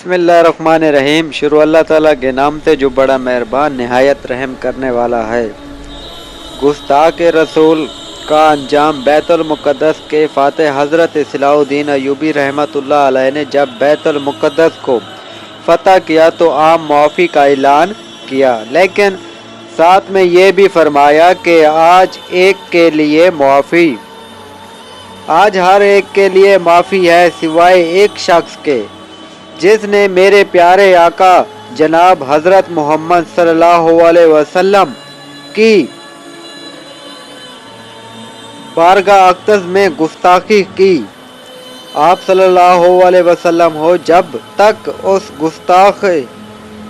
बिस्मिल्लाहिर्रहमानिर्रहीम। शुरू अल्लाह ताला के नाम से जो बड़ा मेहरबान निहायत रहम करने वाला है। गुस्ताख रसूल का अंजाम। बैतुल मुक़द्दस के फ़ातिह हज़रत सलाहुद्दीन अय्यूबी रहमतुल्लाह अलैह ने जब बैतुल मुक़द्दस को फ़तह किया तो आम मुआफ़ी का ऐलान किया, लेकिन साथ में ये भी फरमाया कि आज एक के लिए मुआफ़ी, आज हर एक के लिए माफ़ी है सिवाय एक शख्स के, जिसने मेरे प्यारे आका जनाब हज़रत मोहम्मद सल्लल्लाहु अलैहि वसल्लम की बारगाह अक़दस में गुस्ताखी की। आप सल्लल्लाहु अलैहि वसल्लम हो, जब तक उस गुस्ताख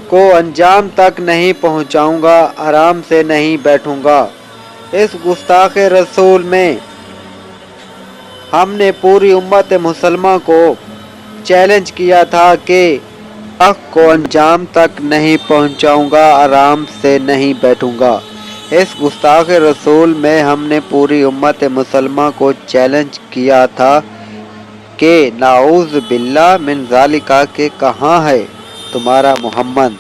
को अंजाम तक नहीं पहुंचाऊंगा, आराम से नहीं बैठूंगा। इस गुस्ताख रसूल में हमने पूरी उम्मत मुसलमान को चैलेंज किया था कि हक को अंजाम तक नहीं पहुंचाऊंगा, आराम से नहीं बैठूंगा। इस गुस्ताख रसूल में हमने पूरी उम्मत मुसलमान को चैलेंज किया था कि नाऊज़ बिल्लाह मिन ज़ालिका के कहाँ है तुम्हारा मोहम्मद,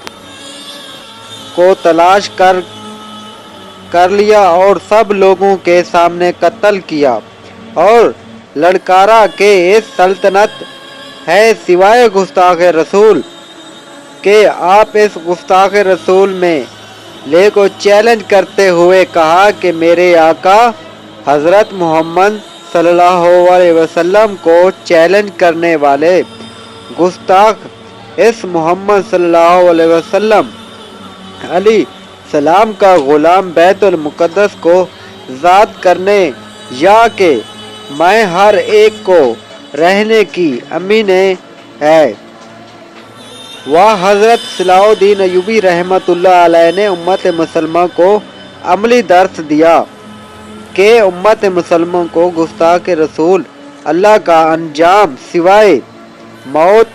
को तलाश कर लिया और सब लोगों के सामने कत्ल किया और लड़कारा के इस सल्तनत है सिवाय गुस्ताख रसूल के। आप इस गुस्ताख रसूल में ले को चैलेंज करते हुए कहा कि मेरे आका हज़रत मोहम्मद सल्लल्लाहु अलैहि वसल्लम को चैलेंज करने वाले गुस्ताख इस मोहम्मद सल्लल्लाहु अलैहि वसल्लम अली सलाम का गुलाम बैतुल मुक़द्दस को ज़ाद करने या कि मैं हर एक को रहने की अमीन है। वह हज़रत सलाहुद्दीन अय्यूबी रहमतुल्लाह अलैह ने उम्मत मुसलमान को अमली दर्स दिया कि उम्मत मुसलमान को गुस्ताख रसूल अल्लाह का अंजाम सिवाय मौत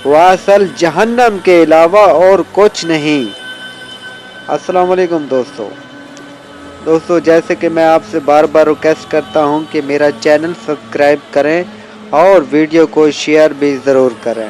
वासल जहन्नम के अलावा और कुछ नहीं। अस्सलाम वालेकुम दोस्तों, जैसे कि मैं आपसे बार बार रिक्वेस्ट करता हूं कि मेरा चैनल सब्सक्राइब करें और वीडियो को शेयर भी ज़रूर करें।